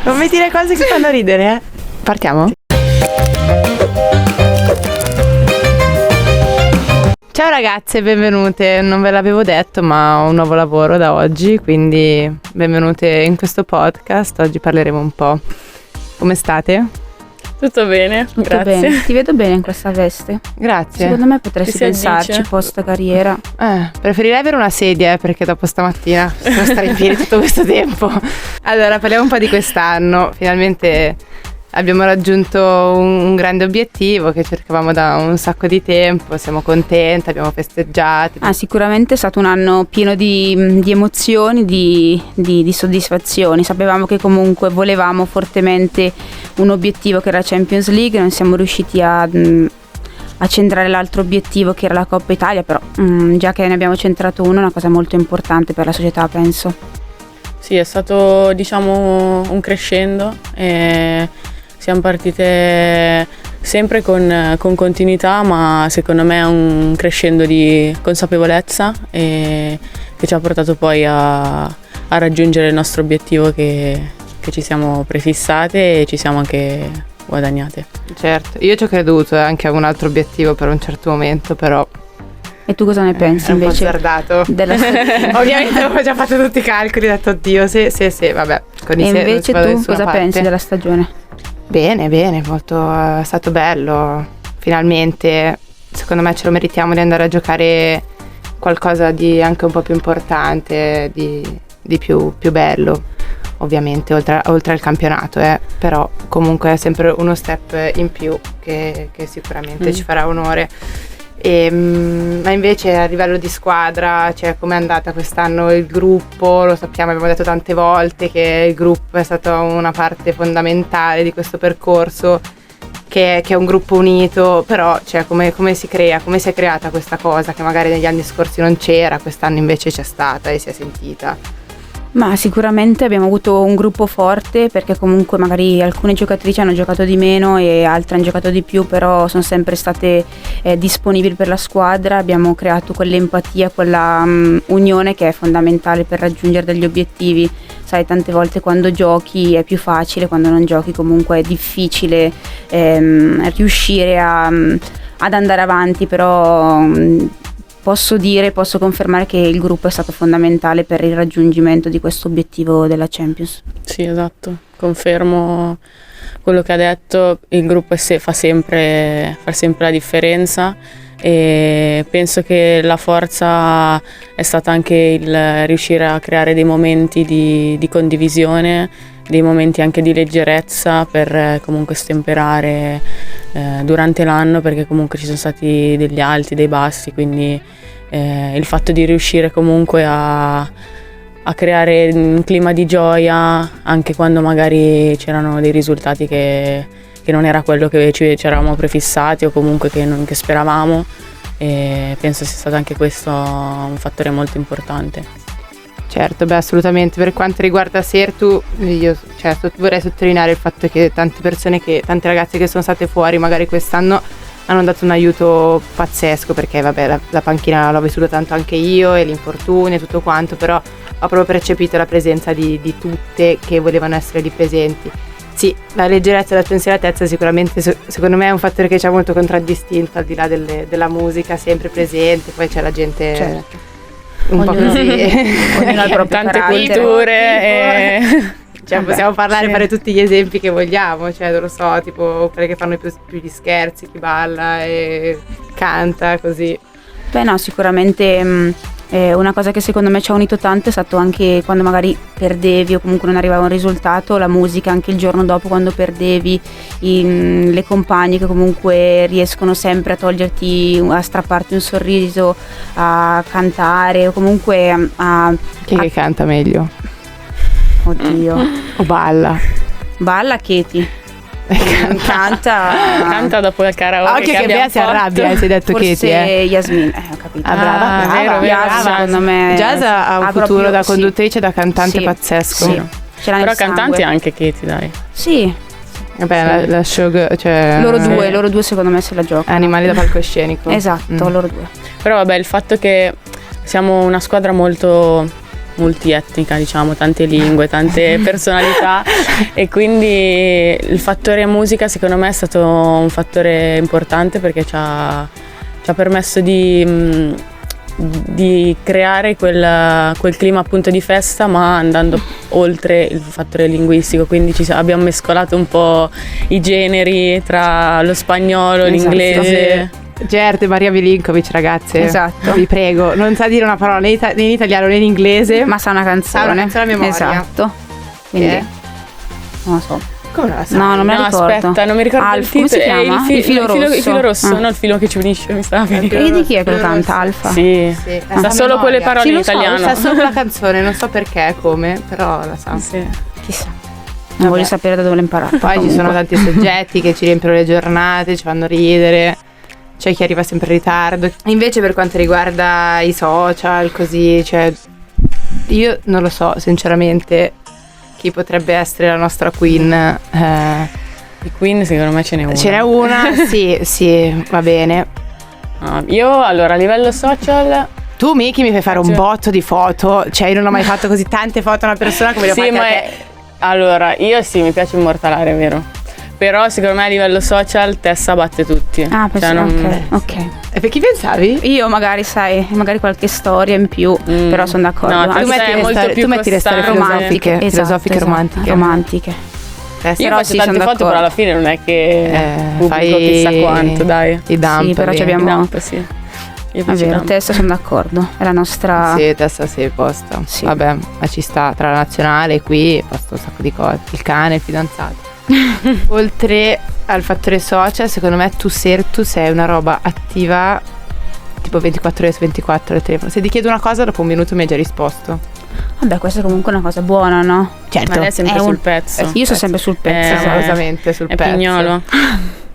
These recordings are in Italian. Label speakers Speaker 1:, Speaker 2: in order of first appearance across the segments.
Speaker 1: Non mi dire cose che fanno ridere, eh? Partiamo? Ciao ragazze, benvenute. Non ve l'avevo detto, ma ho un nuovo lavoro da oggi, quindi benvenute in questo podcast. Oggi parleremo un po'. Come state?
Speaker 2: Tutto bene,
Speaker 3: Tutto
Speaker 2: grazie.
Speaker 3: bene. Ti vedo bene in questa veste.
Speaker 1: Grazie.
Speaker 3: Secondo me potresti
Speaker 2: Ci si
Speaker 3: pensarci
Speaker 2: addice.
Speaker 3: post carriera.
Speaker 1: Preferirei avere una sedia, perché dopo stamattina devo stare in piedi tutto questo tempo. Allora, parliamo un po' di quest'anno. Finalmente abbiamo raggiunto un grande obiettivo che cercavamo da un sacco di tempo. Siamo contenti, abbiamo festeggiato.
Speaker 3: Sicuramente è stato un anno pieno di emozioni, di soddisfazioni. Sapevamo che comunque volevamo fortemente un obiettivo che era la Champions League, non siamo riusciti a centrare l'altro obiettivo che era la Coppa Italia, però già che ne abbiamo centrato uno è una cosa molto importante per la società, penso.
Speaker 2: Sì, è stato diciamo un crescendo e siamo partite sempre con continuità, ma secondo me è un crescendo di consapevolezza e che ci ha portato poi a raggiungere il nostro obiettivo che ci siamo prefissate e ci siamo anche guadagnate.
Speaker 1: Certo, io ci ho creduto anche a un altro obiettivo per un certo momento, però
Speaker 3: E tu cosa ne pensi
Speaker 1: è un po'
Speaker 3: invece
Speaker 1: azzardato.
Speaker 3: della
Speaker 1: Ovviamente avevo già fatto tutti i calcoli, ho detto oddio, sì, vabbè. Con i
Speaker 3: E
Speaker 1: se non
Speaker 3: invece
Speaker 1: si va da
Speaker 3: tu
Speaker 1: nessuna
Speaker 3: cosa
Speaker 1: parte.
Speaker 3: pensi della stagione?
Speaker 1: Bene, molto, è stato bello. Finalmente, secondo me ce lo meritiamo di andare a giocare qualcosa di anche un po' più importante, di più bello, ovviamente, oltre al campionato, però comunque è sempre uno step in più che sicuramente ci farà onore. Ma invece a livello di squadra, cioè com'è andata quest'anno il gruppo? Lo sappiamo, abbiamo detto tante volte che il gruppo è stata una parte fondamentale di questo percorso, che è un gruppo unito, però cioè, come si crea, come si è creata questa cosa che magari negli anni scorsi non c'era, quest'anno invece c'è stata e si è sentita?
Speaker 3: Ma sicuramente abbiamo avuto un gruppo forte, perché comunque magari alcune giocatrici hanno giocato di meno e altre hanno giocato di più, però sono sempre state disponibili per la squadra. Abbiamo creato quell'empatia, quella unione che è fondamentale per raggiungere degli obiettivi. Sai, tante volte quando giochi è più facile, quando non giochi comunque è difficile riuscire ad andare avanti, però posso confermare che il gruppo è stato fondamentale per il raggiungimento di questo obiettivo della Champions.
Speaker 2: Sì, esatto, confermo quello che ha detto, il gruppo fa sempre la differenza e penso che la forza è stata anche il riuscire a creare dei momenti di condivisione, dei momenti anche di leggerezza per comunque stemperare durante l'anno, perché comunque ci sono stati degli alti, dei bassi, quindi il fatto di riuscire comunque a creare un clima di gioia anche quando magari c'erano dei risultati che non era quello che ci eravamo prefissati o comunque che speravamo, e penso sia stato anche questo un fattore molto importante.
Speaker 1: Certo, beh, assolutamente. Per quanto riguarda Sertu, io vorrei sottolineare il fatto che tante ragazze che sono state fuori magari quest'anno hanno dato un aiuto pazzesco, perché vabbè, la panchina l'ho vissuta tanto anche io e l'infortunio e tutto quanto, però ho proprio percepito la presenza di tutte che volevano essere lì presenti. Sì, la leggerezza e la spensieratezza sicuramente secondo me è un fattore che ci ha molto contraddistinto, al di là della musica sempre presente, poi c'è la gente...
Speaker 3: Certo.
Speaker 1: Un po' così,
Speaker 3: ognuno ha il proprio
Speaker 2: tante
Speaker 3: carattere.
Speaker 2: culture
Speaker 1: cioè possiamo parlare, fare tutti gli esempi che vogliamo, cioè non lo so, tipo quelle che fanno più gli scherzi, chi balla e canta così.
Speaker 3: Beh no, sicuramente una cosa che secondo me ci ha unito tanto è stato anche quando magari perdevi o comunque non arrivava un risultato, la musica anche il giorno dopo quando perdevi, le compagne che comunque riescono sempre a strapparti un sorriso, a cantare o comunque
Speaker 1: Chi canta meglio?
Speaker 3: Oddio.
Speaker 1: O balla?
Speaker 3: Balla Katie. Canta
Speaker 2: dopo il karaoke.
Speaker 1: Occhio che Bea si arrabbia, si è detto
Speaker 3: forse
Speaker 1: Katie.
Speaker 3: Yasmin, ho capito.
Speaker 1: Brava.
Speaker 3: Jazz, secondo me
Speaker 1: Jazz ha un futuro
Speaker 3: proprio,
Speaker 1: da conduttrice, da cantante
Speaker 3: sì,
Speaker 1: pazzesco.
Speaker 3: sì. Ce l'ha nel
Speaker 2: Però cantanti
Speaker 3: sangue.
Speaker 2: anche Katie, dai.
Speaker 3: Sì,
Speaker 1: Vabbè, la show, cioè
Speaker 3: loro due secondo me se la giocano.
Speaker 1: animali da palcoscenico.
Speaker 3: Esatto, loro due.
Speaker 2: Però vabbè, il fatto che siamo una squadra molto multietnica, diciamo, tante lingue, tante personalità, e quindi il fattore musica secondo me è stato un fattore importante, perché ci ha permesso di creare quel clima appunto di festa, ma andando oltre il fattore linguistico, quindi abbiamo mescolato un po' i generi tra lo spagnolo, l'inglese.
Speaker 1: Gerd e Maria Milinkovic, ragazze.
Speaker 3: Esatto.
Speaker 1: Vi prego, non sa dire una parola né in italiano né in inglese,
Speaker 3: Ma sa una canzone.
Speaker 1: Sa una canzone a memoria.
Speaker 3: Esatto. Quindi non lo so.
Speaker 1: come non la sai?
Speaker 3: No, non me la ricordo.
Speaker 2: Aspetta, non mi ricordo
Speaker 3: Alf,
Speaker 2: il
Speaker 3: come si
Speaker 2: titolo.
Speaker 3: chiama? Il filo rosso.
Speaker 2: Il filo rosso,
Speaker 3: Ah.
Speaker 2: no, il filo che ci unisce, mi stava
Speaker 1: Il
Speaker 2: venendo.
Speaker 1: filo
Speaker 3: E di chi è che lo
Speaker 1: rosso.
Speaker 3: canta? Alfa?
Speaker 2: Sì,
Speaker 1: Sì,
Speaker 2: sa solo quelle parole
Speaker 1: Sì,
Speaker 2: in
Speaker 1: lo so,
Speaker 2: italiano.
Speaker 1: sa solo la canzone, non so perché, come, però la sa.
Speaker 2: Sì.
Speaker 3: Chissà. Non voglio sapere da dove l'ho imparato.
Speaker 1: Poi ci sono tanti soggetti che ci riempiono le giornate, ci fanno ridere. C'è chi arriva sempre in ritardo. Invece per quanto riguarda i social, così, cioè, io non lo so, sinceramente, chi potrebbe essere la nostra queen.
Speaker 2: Di Queen secondo me ce n'è una.
Speaker 1: Ce n'è una, sì, va bene.
Speaker 2: Ah, io allora a livello social
Speaker 1: Tu, Miki, mi fai fare un botto di foto. Cioè, io non ho mai fatto così tante foto a una persona come le ho
Speaker 2: sì,
Speaker 1: fatte a
Speaker 2: ma
Speaker 1: te.
Speaker 2: allora io sì, mi piace immortalare, è vero. Però secondo me a livello social Tessa batte tutti.
Speaker 3: Ah, penso,
Speaker 2: Cioè, non-
Speaker 3: ok.
Speaker 1: E per chi pensavi?
Speaker 3: Io magari, sai, magari qualche storia in più, però sono d'accordo.
Speaker 2: No,
Speaker 3: Anche
Speaker 2: tu
Speaker 3: se-
Speaker 2: metti le storie-
Speaker 1: tu metti le storie
Speaker 2: costante.
Speaker 1: filosofiche,
Speaker 3: esatto,
Speaker 1: filosofiche
Speaker 3: esatto,
Speaker 1: romantiche.
Speaker 3: romantiche.
Speaker 1: Testa,
Speaker 2: Io
Speaker 3: Però
Speaker 2: faccio
Speaker 3: sì,
Speaker 2: tante
Speaker 3: sono
Speaker 2: foto, però
Speaker 3: d'accordo.
Speaker 2: alla fine non è che pubblico
Speaker 1: fai
Speaker 2: chissà quanto, dai.
Speaker 1: I dump.
Speaker 3: Sì, però
Speaker 1: lì.
Speaker 3: ci abbiamo-
Speaker 2: Dump, sì. Io
Speaker 3: È
Speaker 2: faccio
Speaker 3: vero,
Speaker 2: dump.
Speaker 3: Tessa sono d'accordo. È la nostra.
Speaker 1: Sì, Tessa sì, posta.
Speaker 3: Sì.
Speaker 1: Vabbè, ma ci sta, tra la nazionale qui posto un sacco di cose. Il cane, il fidanzato. Oltre al fattore social, secondo me tu sei una roba attiva tipo 24 ore su 24 al telefono. Se ti chiedo una cosa dopo un minuto mi hai già risposto.
Speaker 3: Vabbè, questa è comunque una cosa buona, no?
Speaker 1: Certo.
Speaker 2: Ma lei è sempre
Speaker 3: È un-
Speaker 2: sul pezzo.
Speaker 3: Io sono sempre sul pezzo.
Speaker 1: Assolutamente sul
Speaker 2: È
Speaker 1: pezzo.
Speaker 2: pignolo.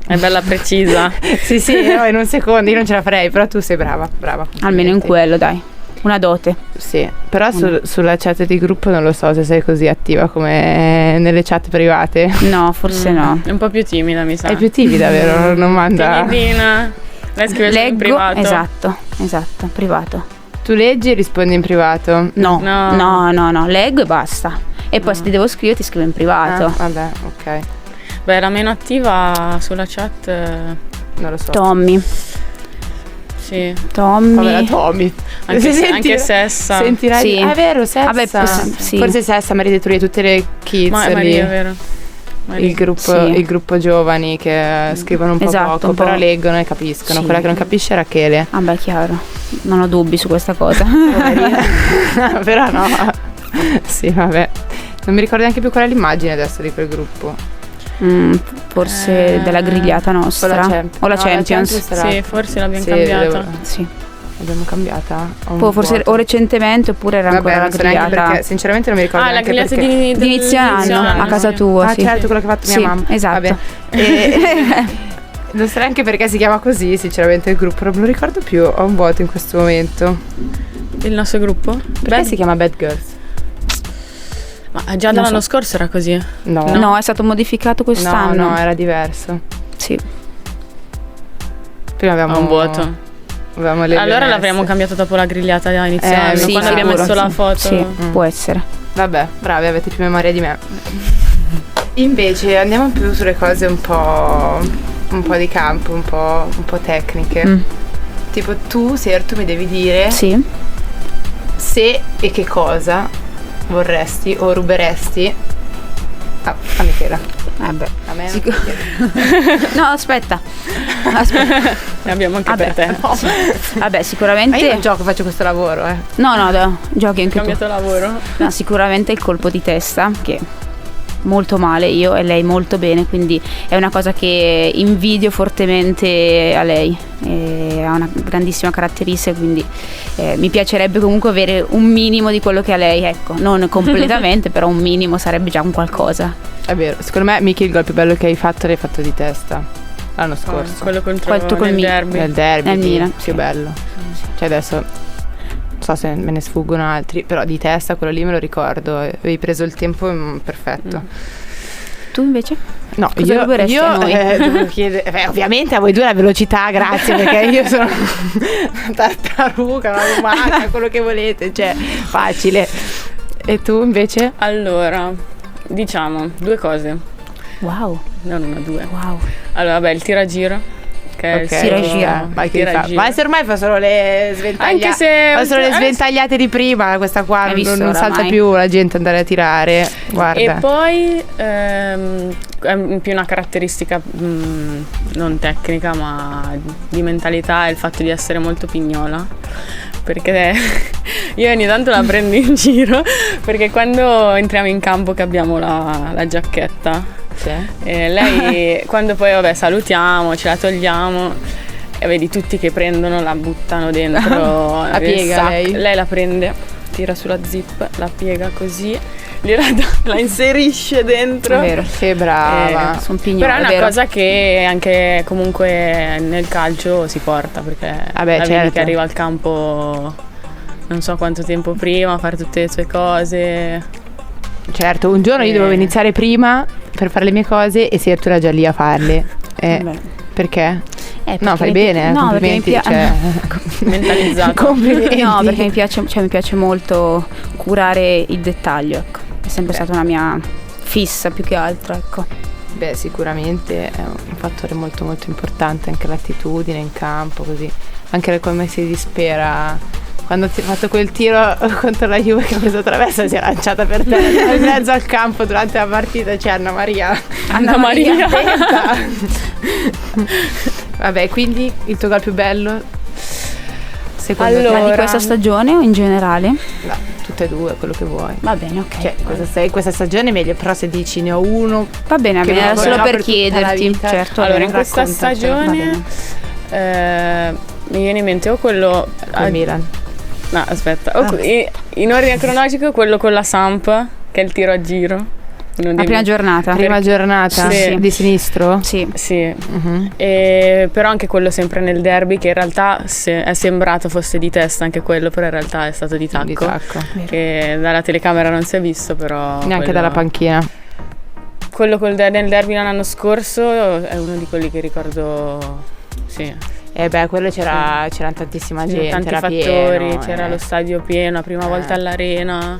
Speaker 2: È bella precisa.
Speaker 1: Sì, no, in un secondo io non ce la farei, però tu sei brava.
Speaker 3: Almeno in
Speaker 1: complimenti.
Speaker 3: quello, dai. Una dote.
Speaker 1: Sì, però sulla chat di gruppo non lo so se sei così attiva come nelle chat private.
Speaker 3: No, forse no.
Speaker 2: È un po' più timida, mi sa.
Speaker 1: È più timida, vero? Non manda.
Speaker 2: Timidina. Lei scrive solo in
Speaker 3: Leggo,
Speaker 2: privato.
Speaker 3: esatto, privato.
Speaker 1: Tu leggi e rispondi in privato.
Speaker 3: No,
Speaker 2: No.
Speaker 3: no, leggo e basta. E poi se ti devo scrivere ti scrivo in privato.
Speaker 1: Vabbè, ok.
Speaker 2: Beh, la meno attiva sulla chat,
Speaker 1: Non lo so.
Speaker 3: Tommy.
Speaker 2: sì.
Speaker 1: Povera Tommy.
Speaker 2: Anche,
Speaker 1: Se
Speaker 2: anche Sessa.
Speaker 1: Sentirai.
Speaker 3: Sì.
Speaker 1: È vero, Sessa.
Speaker 3: Vabbè, sì.
Speaker 1: Forse Sessa merita di truire tutte le kids
Speaker 2: Ma
Speaker 1: lì.
Speaker 2: Maria, è vero. Maria.
Speaker 1: Il gruppo giovani che scrivono un po'
Speaker 3: Esatto,
Speaker 1: poco,
Speaker 3: un po'.
Speaker 1: però leggono e capiscono.
Speaker 3: Sì.
Speaker 1: Quella che non capisce è Rachele.
Speaker 3: Vabbè, chiaro. Non ho dubbi su questa cosa.
Speaker 1: Però no. Sì, vabbè. Non mi ricordo neanche più qual è l'immagine adesso di quel gruppo.
Speaker 3: Forse della grigliata nostra. O la
Speaker 1: No,
Speaker 3: Champions.
Speaker 1: sarà-
Speaker 2: Sì, forse l'abbiamo
Speaker 1: Sì,
Speaker 2: cambiata.
Speaker 3: Sì.
Speaker 1: L'abbiamo cambiata? O un
Speaker 3: Poi forse
Speaker 1: vuoto?
Speaker 3: o recentemente oppure era ancora
Speaker 1: Vabbè,
Speaker 3: la
Speaker 1: non so neanche
Speaker 3: grigliata.
Speaker 1: perché, sinceramente non mi ricordo
Speaker 2: Ah, la
Speaker 1: neanche
Speaker 2: grigliata
Speaker 1: perché.
Speaker 3: Di inizio anno, a casa tua,
Speaker 1: Ah,
Speaker 3: sì.
Speaker 1: certo, quello che ha fatto mia
Speaker 3: Sì,
Speaker 1: mamma.
Speaker 3: esatto.
Speaker 1: Vabbè. Non so neanche perché si chiama così, sinceramente, il gruppo. Non me lo ricordo più, ho un vuoto in questo momento.
Speaker 2: Il nostro gruppo?
Speaker 1: Perché si chiama Bad Girls?
Speaker 2: Ma già
Speaker 3: Non
Speaker 2: dall'anno
Speaker 3: so.
Speaker 2: scorso era così.
Speaker 1: No.
Speaker 3: No, è stato modificato quest'anno.
Speaker 1: No, era diverso.
Speaker 3: Sì.
Speaker 1: Prima avevamo
Speaker 2: Ha un vuoto.
Speaker 1: Avevamo le
Speaker 2: Allora
Speaker 1: Lionesse.
Speaker 2: l'avremmo cambiato dopo la grigliata a inizio anno,
Speaker 3: sì,
Speaker 2: quando abbiamo
Speaker 3: sicuro,
Speaker 2: messo la
Speaker 3: sì.
Speaker 2: foto.
Speaker 3: Sì, può essere.
Speaker 1: Vabbè, bravi, avete più memoria di me. Invece andiamo più sulle cose un po' di campo, un po' tecniche. Tipo tu, Sertu, mi devi dire
Speaker 3: Sì.
Speaker 1: se e che cosa vorresti o ruberesti a Michela.
Speaker 3: Vabbè.
Speaker 1: A me
Speaker 3: No, aspetta.
Speaker 2: Ne abbiamo anche
Speaker 3: Vabbè.
Speaker 2: per te.
Speaker 3: Vabbè,
Speaker 1: Ma io
Speaker 3: sicuramente.
Speaker 1: non gioco, faccio questo lavoro,
Speaker 3: No, giochi anche tu.
Speaker 2: Cambiato lavoro.
Speaker 3: No, sicuramente il colpo di testa, che molto male io e lei molto bene, quindi è una cosa che invidio fortemente a lei. Ha una grandissima caratteristica, quindi mi piacerebbe comunque avere un minimo di quello che ha lei, ecco, non completamente, però un minimo sarebbe già un qualcosa.
Speaker 1: È vero, secondo me Miki il gol più bello che hai fatto l'hai fatto di testa l'anno scorso.
Speaker 2: Quello contro
Speaker 3: Quanto col
Speaker 2: nel
Speaker 3: Mi-
Speaker 2: derby.
Speaker 1: Nel derby
Speaker 3: Nel Milan,
Speaker 1: più
Speaker 3: sì.
Speaker 1: bello. Cioè adesso non so se me ne sfuggono altri, però di testa quello lì me lo ricordo, avevi preso il tempo perfetto.
Speaker 3: Tu invece?
Speaker 1: No,
Speaker 3: Cosa ruberesti a noi?
Speaker 1: Devo chiedere, ovviamente a voi due la velocità, grazie, perché io sono una tartaruga, una lumaca, quello che volete, cioè facile. E tu invece?
Speaker 2: Allora, diciamo 2 cose.
Speaker 3: Wow.
Speaker 2: Non una, 2.
Speaker 3: Wow.
Speaker 2: Allora, vabbè, il tiraggiro. Che
Speaker 1: Ok,
Speaker 3: Tiragira.
Speaker 1: ma se ormai fa solo le sventagliate,
Speaker 2: Anche se
Speaker 1: fa solo le sventagliate di prima, questa qua
Speaker 3: Hai visto
Speaker 1: non salta
Speaker 3: oramai?
Speaker 1: più la gente andare a tirare, guarda.
Speaker 2: E poi è più una caratteristica non tecnica, ma di mentalità, è il fatto di essere molto pignola. Perché io ogni tanto la prendo in giro, perché quando entriamo in campo che abbiamo la giacchetta,
Speaker 1: Sì.
Speaker 2: lei quando poi salutiamo, ce la togliamo e vedi tutti che prendono, la buttano dentro
Speaker 1: La
Speaker 2: nel
Speaker 1: piega
Speaker 2: sacco.
Speaker 1: lei?
Speaker 2: Lei la prende, tira sulla zip, la piega così, la inserisce dentro.
Speaker 3: È vero.
Speaker 1: Che brava.
Speaker 3: Sono pignola.
Speaker 2: Però è una
Speaker 3: vero.
Speaker 2: cosa che anche comunque nel calcio si porta, perché
Speaker 1: Vabbè,
Speaker 2: la vedi
Speaker 1: certo.
Speaker 2: che arriva al campo non so quanto tempo prima a fare tutte le sue cose.
Speaker 1: Certo, un giorno io dovevo iniziare prima per fare le mie cose e sei tu già lì a farle.
Speaker 3: Vabbè.
Speaker 1: Perché?
Speaker 3: Perché
Speaker 1: No, fai
Speaker 3: mi
Speaker 1: bene,
Speaker 3: no, perché mi
Speaker 1: complimenti.
Speaker 2: Mentalizzato.
Speaker 1: Complimenti.
Speaker 3: No, perché mi piace molto curare il dettaglio, ecco. È sempre stata una mia fissa più che altro, ecco.
Speaker 1: Beh, sicuramente è un fattore molto molto importante, anche l'attitudine in campo, così. Anche come si dispera. Quando ti ho fatto quel tiro contro la Juve che ha preso traversa, si è lanciata per terra in mezzo al campo durante la partita, c'è Anna Maria.
Speaker 2: Anna Maria.
Speaker 1: Attenta. Vabbè, quindi il tuo gol più bello? Secondo
Speaker 2: Allora,
Speaker 3: Ma di questa stagione o in generale?
Speaker 1: te? No, tutte e due, quello che vuoi.
Speaker 3: Va bene, ok.
Speaker 1: Cioè, questa stagione è meglio, però se dici ne ho uno.
Speaker 3: Va bene,
Speaker 1: che
Speaker 3: era
Speaker 1: lo
Speaker 3: solo
Speaker 1: vorrò
Speaker 3: per
Speaker 1: tutta la
Speaker 3: chiederti.
Speaker 1: vita.
Speaker 3: Certo,
Speaker 2: allora,
Speaker 3: va
Speaker 2: in
Speaker 3: bene.
Speaker 2: questa
Speaker 1: raccontacelo,
Speaker 3: va
Speaker 2: stagione
Speaker 3: bene.
Speaker 2: mi viene in mente o quello
Speaker 1: Col Milan.
Speaker 2: no, aspetta, in ordine cronologico quello con la Samp, che è il tiro a giro. Uno
Speaker 3: La
Speaker 2: dei
Speaker 3: prima
Speaker 2: miei-
Speaker 3: giornata.
Speaker 1: Prima giornata
Speaker 2: Sì.
Speaker 1: di sinistro?
Speaker 3: Sì.
Speaker 2: Sì,
Speaker 1: Mhm.
Speaker 2: però anche quello sempre nel derby, che in realtà è sembrato fosse di testa anche quello, però in realtà è stato di tacco.
Speaker 1: Di tacco.
Speaker 2: Che dalla telecamera non si è visto, però
Speaker 1: Neanche
Speaker 2: quello-
Speaker 1: dalla panchina.
Speaker 2: Quello nel derby l'anno scorso è uno di quelli che ricordo. Sì,
Speaker 1: E beh, quello c'erano tantissima gente,
Speaker 2: tanti
Speaker 1: era
Speaker 2: fattori,
Speaker 1: pieno,
Speaker 2: c'era lo stadio pieno, la prima volta all'arena.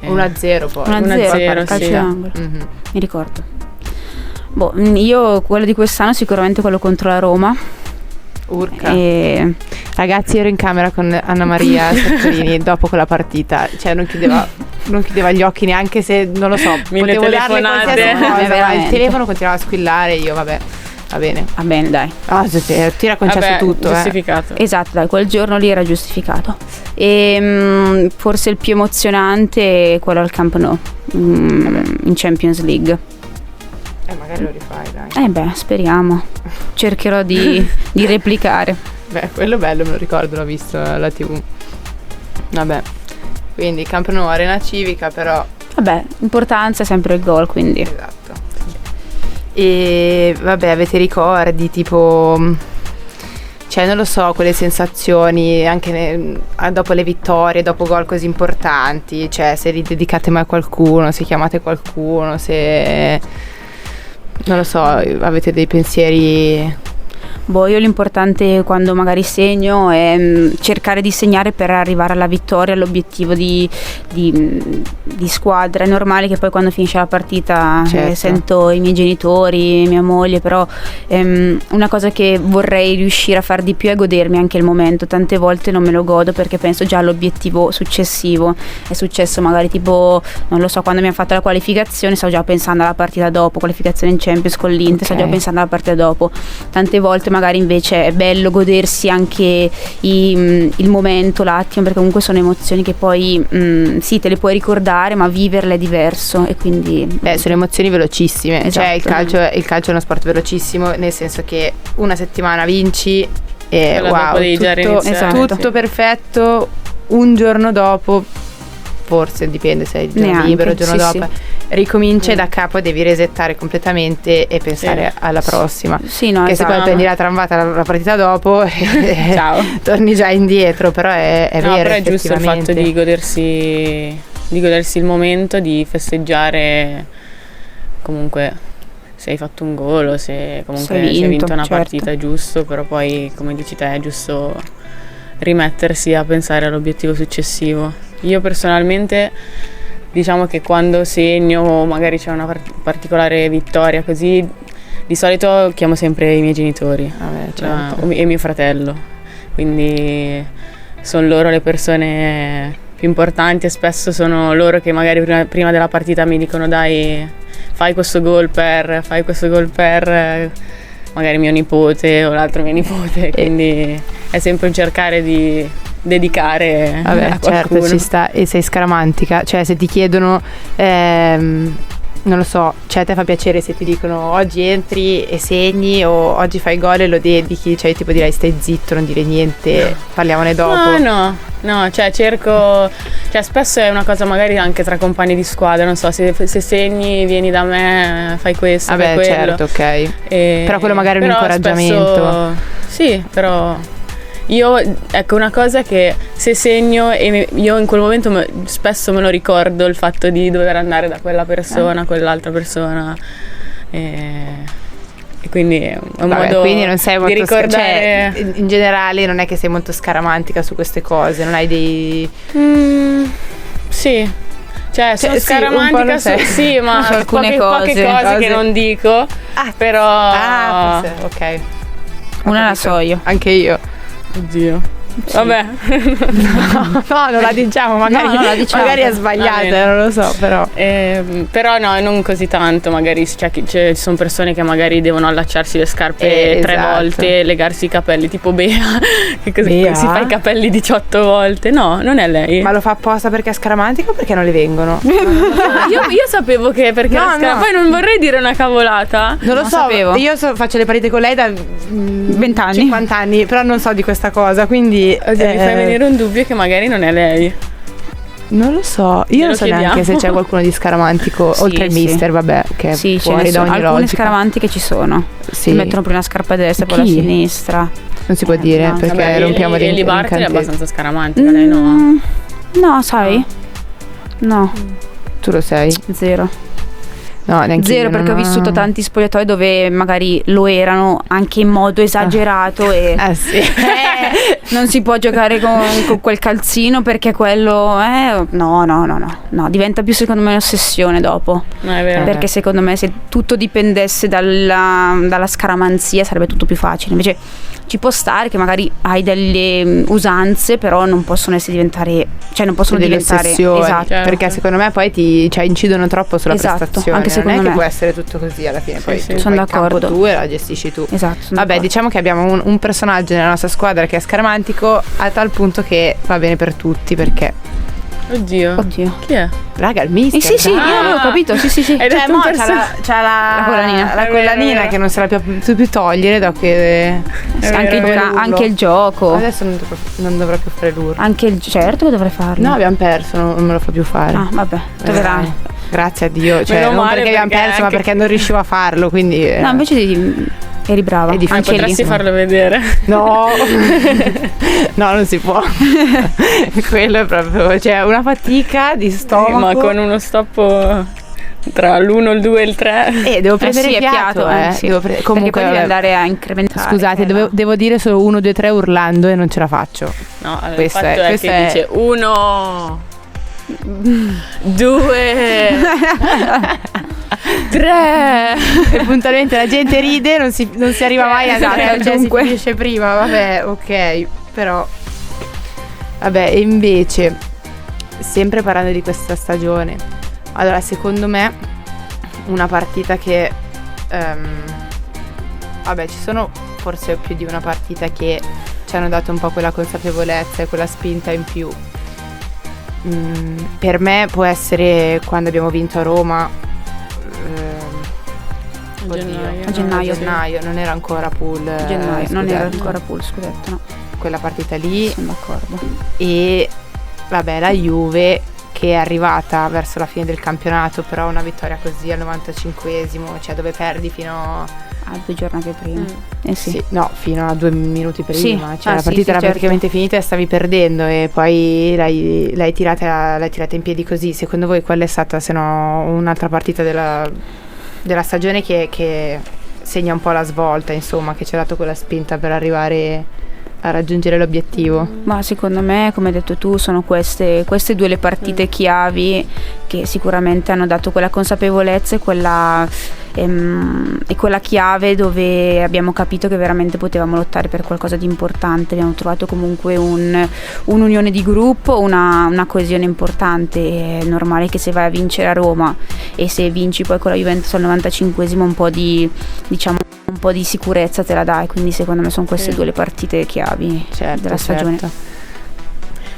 Speaker 1: 1-0 poi.
Speaker 3: 1-0,
Speaker 2: sì.
Speaker 3: calcio d'angolo.
Speaker 1: Mhm.
Speaker 3: Mi ricordo. Boh, io quello di quest'anno sicuramente quello contro la Roma.
Speaker 1: Urca.
Speaker 3: E
Speaker 1: Ragazzi, ero in camera con Anna Maria Sertolini dopo quella partita, cioè non chiudeva gli occhi neanche se, non lo so,
Speaker 2: Mille
Speaker 1: potevo darle
Speaker 2: telefonate.
Speaker 1: qualsiasi cosa, ma il
Speaker 3: Veramente.
Speaker 1: telefono continuava a squillare, io vabbè, va bene.
Speaker 3: va bene, dai.
Speaker 1: Ti era concesso
Speaker 2: Vabbè,
Speaker 1: tutto,
Speaker 2: giustificato.
Speaker 3: Esatto, dai, quel giorno lì era giustificato. E forse il più emozionante è quello al Camp Nou, in Champions League.
Speaker 1: Magari lo rifai, dai.
Speaker 3: Beh, speriamo. Cercherò di replicare.
Speaker 1: Beh, quello bello, me lo ricordo, l'ho visto alla TV. Vabbè, quindi Camp Nou, Arena Civica, però.
Speaker 3: Vabbè, importanza è sempre il gol, quindi.
Speaker 1: Esatto. E vabbè, avete ricordi tipo, cioè non lo so, quelle sensazioni anche dopo le vittorie, dopo gol così importanti, cioè se li dedicate mai a qualcuno, se chiamate qualcuno, se non lo so, avete dei pensieri.
Speaker 3: Boh, io l'importante quando magari segno è cercare di segnare per arrivare alla vittoria, all'obiettivo di squadra. È normale che poi quando finisce la partita
Speaker 1: Certo.
Speaker 3: sento i miei genitori, mia moglie, però una cosa che vorrei riuscire a far di più è godermi anche il momento. Tante volte non me lo godo perché penso già all'obiettivo successivo. È successo magari tipo, non lo so, quando mi ha fatto la qualificazione stavo già pensando alla partita dopo, qualificazione in Champions con l'Inter, stavo già pensando alla partita dopo. Tante volte magari invece è bello godersi anche il momento, l'attimo, perché comunque sono emozioni che poi sì, te le puoi ricordare, ma viverle è diverso e quindi
Speaker 1: Sono emozioni velocissime, cioè
Speaker 3: Esatto.
Speaker 1: il calcio è uno sport velocissimo, nel senso che una settimana vinci e
Speaker 2: Quella dopo
Speaker 1: wow,
Speaker 2: devi già riniziare,
Speaker 3: Esatto.
Speaker 1: tutto perfetto, un giorno dopo, forse dipende se è il giorno
Speaker 3: Neanche,
Speaker 1: libero, il giorno
Speaker 3: sì,
Speaker 1: dopo,
Speaker 3: sì.
Speaker 1: ricominci e da capo devi resettare completamente e pensare alla prossima.
Speaker 3: sì, no,
Speaker 1: Che se poi
Speaker 3: esatto.
Speaker 1: prendi la tramvata la partita dopo
Speaker 2: Ciao.
Speaker 1: torni già indietro, però è
Speaker 2: No,
Speaker 1: vero,
Speaker 2: però è giusto il fatto
Speaker 1: effettivamente.
Speaker 2: di godersi il momento, di festeggiare comunque se hai fatto un gol o se comunque
Speaker 3: Se hai
Speaker 2: si è
Speaker 3: vinto,
Speaker 2: vinta una
Speaker 3: certo.
Speaker 2: partita, è giusto, però poi come dici te è giusto rimettersi a pensare all'obiettivo successivo. Io personalmente diciamo che quando segno o magari c'è una particolare vittoria così, di solito chiamo sempre i miei genitori
Speaker 1: certo.
Speaker 2: e mio fratello, quindi sono loro le persone più importanti e spesso sono loro che magari prima della partita mi dicono dai fai questo gol per magari mio nipote o l'altro mio nipote, quindi è sempre un cercare di dedicare a
Speaker 1: certo,
Speaker 2: qualcuno.
Speaker 1: ci sta. E sei scaramantica, cioè se ti chiedono non lo so, cioè a te fa piacere se ti dicono oggi entri e segni o oggi fai gol e lo dedichi, cioè tipo direi stai zitto, non dire niente, parliamone dopo.
Speaker 2: No, cioè cerco, cioè spesso è una cosa magari anche tra compagni di squadra, non so, se segni vieni da me, fai questo, fai quello.
Speaker 1: Certo, ok. Però quello magari è un
Speaker 2: però
Speaker 1: incoraggiamento.
Speaker 2: spesso, sì, però io, ecco, una cosa che se segno e io in quel momento spesso me lo ricordo il fatto di dover andare da quella persona, quell'altra persona e quindi è un modo
Speaker 1: quindi non sei molto
Speaker 2: di ricordare.
Speaker 1: Cioè, in generale non è che sei molto scaramantica su queste cose, non hai dei
Speaker 2: sì. Cioè, sono
Speaker 1: sì,
Speaker 2: scaramantica
Speaker 3: Sì,
Speaker 2: ma
Speaker 3: su alcune
Speaker 2: poche cose che non dico. Però
Speaker 1: forse, ok.
Speaker 3: Una la so io.
Speaker 1: Anche io.
Speaker 2: Oddio.
Speaker 3: Sì.
Speaker 2: Vabbè.
Speaker 1: No, non la diciamo, magari,
Speaker 3: No, non la diciamo.
Speaker 1: magari è sbagliata, non lo so, però.
Speaker 2: Però no, non così tanto, magari ci sono persone che magari devono allacciarsi le scarpe 3
Speaker 1: esatto.
Speaker 2: volte, legarsi i capelli tipo Bea, che così
Speaker 1: Bea?
Speaker 2: si fa i capelli 18 volte. No, non è lei.
Speaker 1: Ma lo fa apposta perché è scaramantica o perché non le vengono?
Speaker 2: Io sapevo che perché
Speaker 1: No, no.
Speaker 2: poi non vorrei dire una cavolata.
Speaker 1: Non lo
Speaker 3: Non
Speaker 1: so,
Speaker 3: sapevo.
Speaker 1: io faccio le partite con lei da
Speaker 3: 20 anni.
Speaker 1: 50 anni, però non so di questa cosa, quindi
Speaker 2: Oddio, mi fai venire un dubbio che magari non è lei.
Speaker 1: non lo so, io non so
Speaker 2: chiediamo.
Speaker 1: neanche se c'è qualcuno di scaramantico
Speaker 3: Sì,
Speaker 1: oltre il
Speaker 3: sì.
Speaker 1: mister, vabbè, che è
Speaker 3: Sì, ce ne
Speaker 1: fuori da
Speaker 3: sono.
Speaker 1: ogni
Speaker 3: Alcune
Speaker 1: logica.
Speaker 3: scaramantiche ci sono.
Speaker 1: Sì.
Speaker 3: Ti mettono prima la scarpa a destra, poi la
Speaker 1: Chi?
Speaker 3: sinistra.
Speaker 1: Non si può dire
Speaker 3: no.
Speaker 1: perché
Speaker 2: Vabbè,
Speaker 1: rompiamo dei
Speaker 2: Eli Bartoli è
Speaker 1: incantesimi.
Speaker 2: abbastanza scaramantica, lei no?
Speaker 3: No, sai? No,
Speaker 1: Tu lo sei?
Speaker 3: zero.
Speaker 1: No, neanche
Speaker 3: Zero,
Speaker 1: io,
Speaker 3: perché ho
Speaker 1: non
Speaker 3: vissuto tanti spogliatoi dove magari lo erano anche in modo esagerato e
Speaker 1: sì.
Speaker 3: non si può giocare con quel calzino perché quello no, diventa più secondo me un'ossessione dopo.
Speaker 2: No, è vero.
Speaker 3: Perché secondo me se tutto dipendesse dalla scaramanzia sarebbe tutto più facile. Invece ci può stare che magari hai delle usanze, però non possono non possono
Speaker 1: delle
Speaker 3: diventare
Speaker 1: ossessioni,
Speaker 3: esatto.
Speaker 2: Certo.
Speaker 1: perché secondo me poi incidono troppo sulla
Speaker 3: Esatto,
Speaker 1: prestazione,
Speaker 3: anche
Speaker 1: non è
Speaker 3: secondo
Speaker 1: che
Speaker 3: me.
Speaker 1: può essere tutto così alla fine, poi
Speaker 2: sì.
Speaker 1: tu
Speaker 3: Sono
Speaker 1: fai il campo
Speaker 3: d'accordo.
Speaker 1: tu e la gestisci tu.
Speaker 3: Esatto. sono
Speaker 1: Vabbè,
Speaker 3: d'accordo.
Speaker 1: diciamo che abbiamo un personaggio nella nostra squadra che è scaramantico a tal punto che va bene per tutti, perché
Speaker 2: Oddio.
Speaker 3: Oddio.
Speaker 2: Chi è?
Speaker 1: raga, il mister.
Speaker 3: Sì, io avevo capito, sì.
Speaker 2: Hai detto un
Speaker 1: c'ha la
Speaker 3: collanina.
Speaker 1: la
Speaker 2: È
Speaker 1: collanina
Speaker 2: vero.
Speaker 1: che non se la più togliere dopo che
Speaker 3: anche,
Speaker 2: vero,
Speaker 3: anche il gioco.
Speaker 1: adesso non dovrà più fare l'urlo.
Speaker 3: Certo che dovrei farlo.
Speaker 1: No, abbiamo perso, non me lo fa più fare.
Speaker 3: Ah, vabbè, troverai.
Speaker 1: Grazie a Dio, cioè
Speaker 2: Meno
Speaker 1: non
Speaker 2: male,
Speaker 1: perché abbiamo
Speaker 2: perché
Speaker 1: perso, ma
Speaker 2: anche-
Speaker 1: perché non riuscivo a farlo, quindi
Speaker 3: No, invece eri brava.
Speaker 1: È difficile.
Speaker 3: Anche
Speaker 2: Potresti
Speaker 3: lì.
Speaker 2: farlo vedere.
Speaker 1: no. No, non si può. Quello è proprio, cioè una fatica di stomaco.
Speaker 2: Ma con uno stop tra l'1, il 2 e il 3.
Speaker 1: devo prendere
Speaker 3: sì, è
Speaker 1: fiato,
Speaker 3: fiato, sì.
Speaker 1: Devo
Speaker 3: Perché
Speaker 1: comunque
Speaker 3: poi devi
Speaker 1: vabbè.
Speaker 3: andare a incrementare.
Speaker 1: Scusate, devo dire solo 1, 2, 3 urlando e non ce la faccio.
Speaker 2: No, allora, il
Speaker 1: Questo
Speaker 2: fatto è
Speaker 1: questo
Speaker 2: che dice 1 2 3.
Speaker 1: E puntualmente la gente ride, non si arriva mai a
Speaker 3: Esatto,
Speaker 1: tre, cioè si
Speaker 3: dunque.
Speaker 1: finisce prima, vabbè, ok, però vabbè, e invece sempre parlando di questa stagione, allora secondo me una partita che vabbè, ci sono forse più di una partita che ci hanno dato un po' quella consapevolezza e quella spinta in più. Per me può essere quando abbiamo vinto a Roma,
Speaker 3: A gennaio.
Speaker 1: gennaio, non era ancora pool
Speaker 3: Gennaio, non era
Speaker 1: scudetto.
Speaker 3: ancora pool scudetto, no.
Speaker 1: Quella partita lì,
Speaker 3: Sono d'accordo.
Speaker 1: e vabbè, la Juve che è arrivata verso la fine del campionato, però una vittoria così al 95esimo, cioè dove perdi fino
Speaker 3: Ah, 2 giornate prima. Sì.
Speaker 1: sì, no, fino a 2 minuti prima,
Speaker 3: Sì.
Speaker 1: cioè la
Speaker 3: Sì,
Speaker 1: partita
Speaker 3: sì,
Speaker 1: era
Speaker 3: certo.
Speaker 1: praticamente finita e stavi perdendo e poi l'hai tirata in piedi così. Secondo voi qual è stata, se no, un'altra partita della stagione che segna un po' la svolta, insomma, che ci ha dato quella spinta per arrivare a raggiungere l'obiettivo?
Speaker 3: Ma secondo me, come hai detto tu, sono queste due le partite chiavi che sicuramente hanno dato quella consapevolezza e quella chiave dove abbiamo capito che veramente potevamo lottare per qualcosa di importante. Abbiamo trovato comunque un'unione di gruppo, una coesione importante. È normale che se vai a vincere a Roma e se vinci poi con la Juventus al 95esimo un po' di sicurezza te la dai, quindi secondo me sono queste due le partite chiavi della stagione.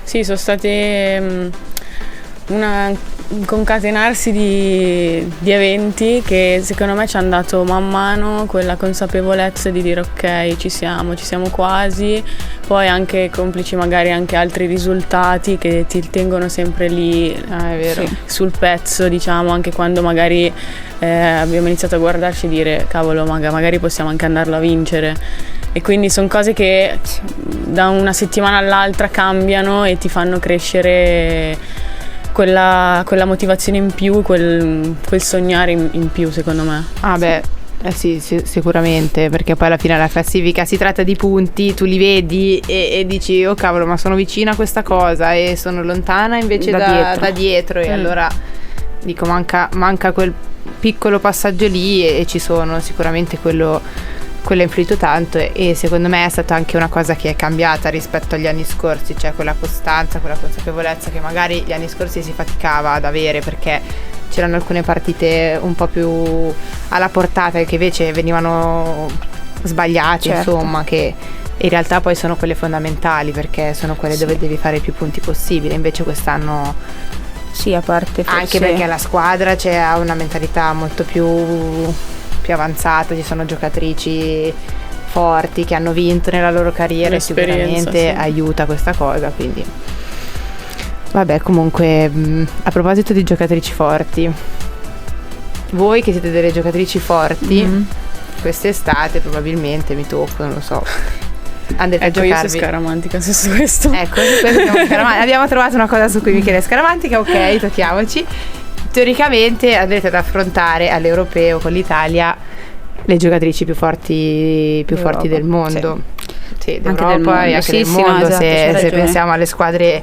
Speaker 2: Sì, sono state un concatenarsi di eventi che secondo me ci hanno dato man mano quella consapevolezza di dire ok, ci siamo quasi, poi anche complici magari anche altri risultati che ti tengono sempre lì sul pezzo, diciamo, anche quando magari abbiamo iniziato a guardarci e dire cavolo, magari possiamo anche andarlo a vincere, e quindi sono cose che da una settimana all'altra cambiano e ti fanno crescere quella motivazione in più, quel sognare in più, secondo me.
Speaker 1: Ah beh, sì, sicuramente, perché poi alla fine la classifica si tratta di punti, tu li vedi e dici oh cavolo, ma sono vicina a questa cosa e sono lontana invece da dietro e allora dico manca quel piccolo passaggio lì e ci sono sicuramente quello ha influito tanto e secondo me è stata anche una cosa che è cambiata rispetto agli anni scorsi, cioè quella costanza, quella consapevolezza che magari gli anni scorsi si faticava ad avere perché c'erano alcune partite un po' più alla portata che invece venivano sbagliate, insomma, che in realtà poi sono quelle fondamentali perché sono quelle dove devi fare i più punti possibile, invece quest'anno
Speaker 3: a parte forse
Speaker 1: anche perché la squadra ha una mentalità molto più avanzata, ci sono giocatrici forti che hanno vinto nella loro carriera e sicuramente aiuta questa cosa, quindi vabbè. Comunque a proposito di giocatrici forti, voi che siete delle giocatrici forti quest'estate probabilmente mi tocco, non lo so, andrete a giocarvi.
Speaker 2: Io sono scaramantica su questo.
Speaker 1: Ecco, abbiamo trovato una cosa su cui Michele è scaramantica, ok, tocchiamoci. Teoricamente andrete ad affrontare all'Europeo con l'Italia le giocatrici più forti del mondo, sì, d'Europa e anche del mondo, se pensiamo alle squadre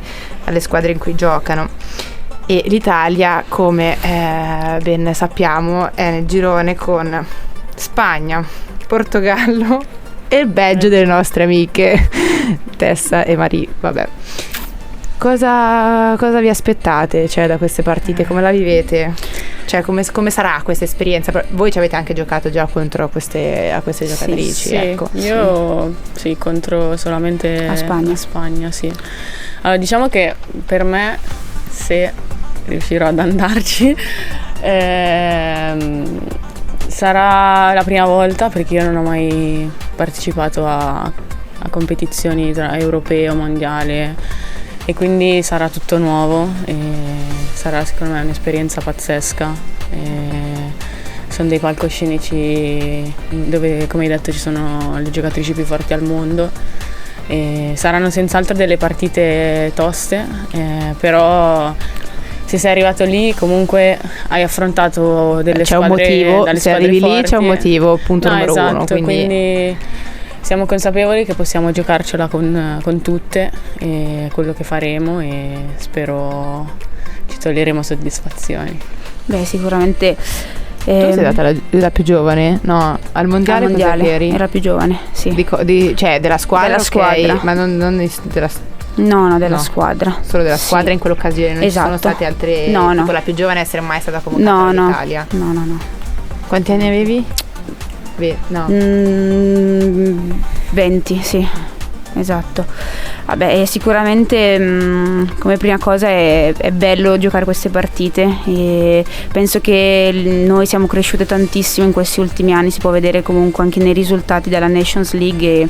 Speaker 1: in cui giocano. E l'Italia, come ben sappiamo, è nel girone con Spagna, Portogallo e il Belgio delle nostre amiche Tessa e Marie. Vabbè. Cosa vi aspettate, cioè, da queste partite? Come la vivete? Cioè, come sarà questa esperienza? Voi ci avete anche giocato già contro a queste giocatrici,
Speaker 2: sì,
Speaker 1: ecco.
Speaker 2: Io contro solamente
Speaker 3: a
Speaker 2: Spagna, sì. Allora, diciamo che per me, se riuscirò ad andarci, sarà la prima volta perché io non ho mai partecipato a competizioni tra europeo, mondiale, e quindi sarà tutto nuovo e sarà secondo me un'esperienza pazzesca. Sono dei palcoscenici dove, come hai detto, ci sono le giocatrici più forti al mondo e saranno senz'altro delle partite toste, però se sei arrivato lì comunque hai affrontato delle squadre,
Speaker 1: un motivo,
Speaker 2: dalle
Speaker 1: se
Speaker 2: squadre
Speaker 1: arrivi
Speaker 2: forti.
Speaker 1: Lì c'è un motivo, punto numero
Speaker 2: esatto,
Speaker 1: uno,
Speaker 2: quindi siamo consapevoli che possiamo giocarcela con tutte e quello che faremo, e spero ci toglieremo soddisfazioni.
Speaker 3: Beh, sicuramente.
Speaker 1: Tu sei stata la più giovane? No, al mondiale eri?
Speaker 3: Era più giovane, sì.
Speaker 1: Cioè della squadra?
Speaker 3: Della squadra.
Speaker 1: Ma non della
Speaker 3: della squadra.
Speaker 1: Solo della squadra in quell'occasione, non ci sono state altre.
Speaker 3: No.
Speaker 1: Tipo la più giovane a essere mai stata convocata dall'Italia.
Speaker 3: No.
Speaker 1: Quanti anni avevi? No.
Speaker 3: 20, sì, esatto. Vabbè, sicuramente come prima cosa è bello giocare queste partite e penso che noi siamo cresciute tantissimo in questi ultimi anni, si può vedere comunque anche nei risultati della Nations League e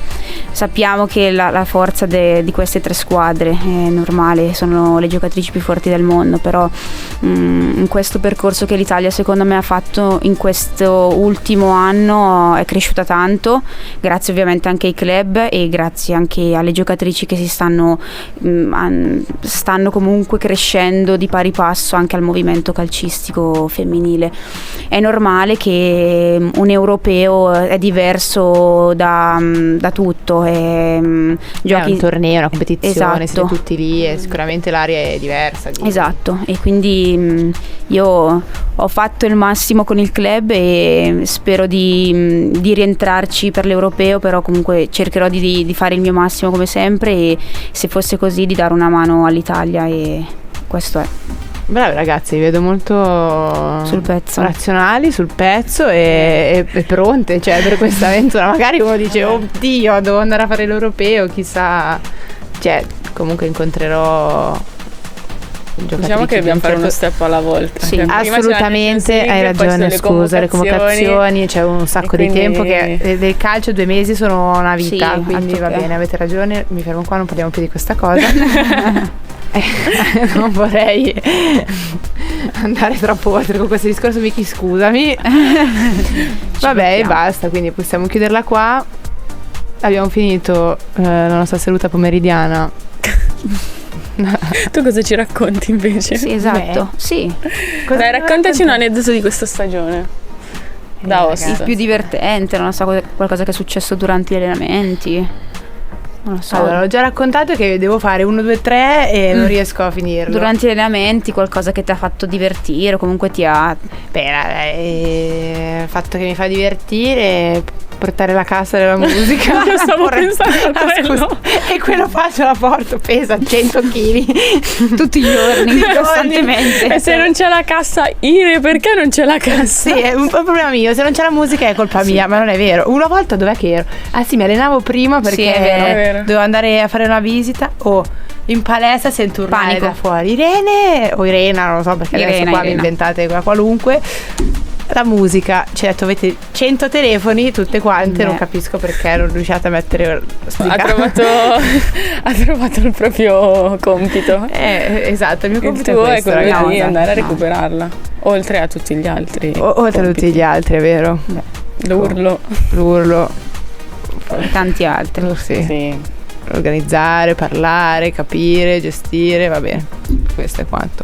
Speaker 3: sappiamo che la forza di queste tre squadre è normale, sono le giocatrici più forti del mondo, però in questo percorso che l'Italia secondo me ha fatto in questo ultimo anno è cresciuta tanto, grazie ovviamente anche ai club e grazie anche alle giocatrici che si stanno comunque crescendo di pari passo anche al movimento calcistico femminile. È normale che un europeo è diverso da tutto,
Speaker 1: giochi un torneo, una competizione,
Speaker 3: esatto.
Speaker 1: Siete tutti lì e sicuramente l'aria è diversa.
Speaker 3: Esatto, e quindi io ho fatto il massimo con il club e spero di rientrarci per l'europeo, però comunque cercherò di fare il mio massimo come sempre, e se fosse così di dare una mano all'Italia, e questo è.
Speaker 1: Brave ragazzi, vi vedo molto
Speaker 3: sul pezzo,
Speaker 1: razionali, sul pezzo e pronte, cioè, per questa avventura. Magari uno dice oddio, devo andare a fare l'europeo, chissà, cioè comunque incontrerò.
Speaker 2: Diciamo che dobbiamo fare uno step alla volta.
Speaker 1: Sì, assolutamente, hai ragione, scusa, le convocazioni, c'è un sacco di tempo, che del calcio 2 mesi sono una vita, sì, quindi va bene, avete ragione, mi fermo qua, non parliamo più di questa cosa. Non vorrei andare troppo oltre con questo discorso, Miki, scusami. Vabbè, e basta, quindi possiamo chiuderla qua. Abbiamo finito la nostra seduta pomeridiana.
Speaker 2: Tu cosa ci racconti invece?
Speaker 3: Sì, esatto. Sì.
Speaker 2: Dai, raccontaci un aneddoto di questa stagione. Da host.
Speaker 3: Il più divertente, non so, qualcosa che è successo durante gli allenamenti. Non lo so.
Speaker 1: Allora, ho già raccontato che devo fare 1, 2, 3 e non riesco a finirlo.
Speaker 3: Durante gli allenamenti, qualcosa che ti ha fatto divertire o comunque ti ha...
Speaker 1: Beh, il fatto che mi fa divertire, portare la cassa della musica.
Speaker 2: Io stavo pensando a quello.
Speaker 1: E quello faccio, la porto, pesa 100 kg
Speaker 3: tutti i giorni, costantemente.
Speaker 2: E se non c'è la cassa, Ire, perché non c'è la cassa?
Speaker 1: Sì, è un po' il problema mio. Se non c'è la musica è colpa mia, ma non è vero. Una volta dov'è che ero? Ah sì, mi allenavo prima perché
Speaker 3: sì, è vero.
Speaker 1: Dovevo andare a fare una visita. In palestra sento urlare da fuori Irene o Irena, non lo so, perché adesso qua vi inventate qualunque. La musica, ci ha detto avete 100 telefoni, tutte quante, non capisco perché non riusciate a mettere.
Speaker 2: Ha trovato il proprio compito.
Speaker 1: Esatto, il mio compito
Speaker 2: tuo
Speaker 1: è questo,
Speaker 2: quello di andare a recuperarla, oltre a tutti gli altri.
Speaker 1: Oltre a tutti gli altri, è vero. L'urlo.
Speaker 3: Tanti altri.
Speaker 1: Sì. Organizzare, parlare, capire, gestire, va bene. Questo è quanto.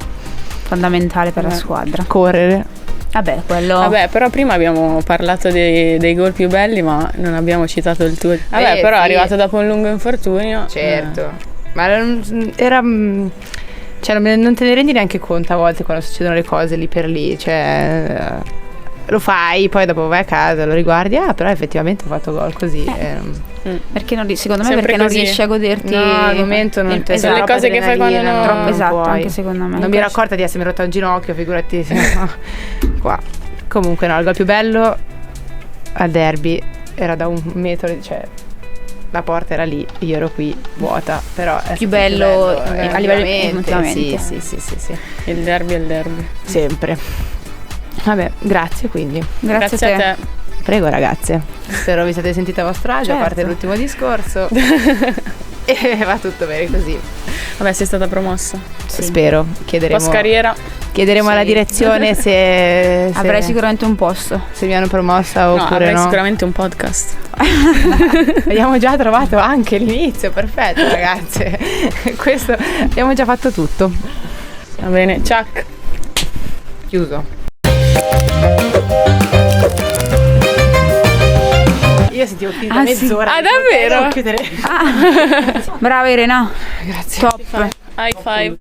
Speaker 3: Fondamentale per la squadra.
Speaker 1: Correre.
Speaker 3: Vabbè,
Speaker 2: però prima abbiamo parlato dei gol più belli, ma non abbiamo citato il tuo. Vabbè, però sì. È arrivato dopo un lungo infortunio.
Speaker 1: Certo. Ma era... Cioè, non te ne rendi neanche conto a volte quando succedono le cose lì per lì. Cioè... Lo fai, poi dopo vai a casa, lo riguardi, però effettivamente ho fatto gol così.
Speaker 3: Perché secondo me
Speaker 2: sempre
Speaker 3: perché
Speaker 2: così.
Speaker 3: Non riesci a goderti.
Speaker 1: No, al momento non ti
Speaker 2: sono le cose che fai quando non
Speaker 3: troppo, esatto, anche secondo me.
Speaker 1: Non mi ero accorta di essermi rotta un ginocchio, figurati. Qua. Comunque no, il gol più bello al derby era da 1 metro, cioè la porta era lì, io ero qui vuota, però è
Speaker 3: più bello
Speaker 1: a livello emotivamente. Sì.
Speaker 2: Il derby è il derby.
Speaker 1: Sempre. Vabbè, grazie quindi.
Speaker 3: Grazie a te.
Speaker 1: Prego ragazze. Spero vi siate sentite a vostro agio, a parte l'ultimo discorso. E va tutto bene così.
Speaker 2: Vabbè, sei stata promossa.
Speaker 1: Sì. Spero.
Speaker 2: Post carriera.
Speaker 1: Chiederemo alla direzione se
Speaker 3: avrai sicuramente un posto.
Speaker 1: Se mi hanno promossa oppure
Speaker 2: avrai sicuramente un podcast.
Speaker 1: Abbiamo già trovato anche l'inizio, perfetto ragazze. Questo abbiamo già fatto tutto.
Speaker 2: Va bene, ciao.
Speaker 1: Chiuso. Io sentivo finita mezz'ora.
Speaker 2: Ah, davvero?
Speaker 1: Chiudere.
Speaker 3: Brava Irena.
Speaker 1: Grazie.
Speaker 3: Top.
Speaker 2: High five.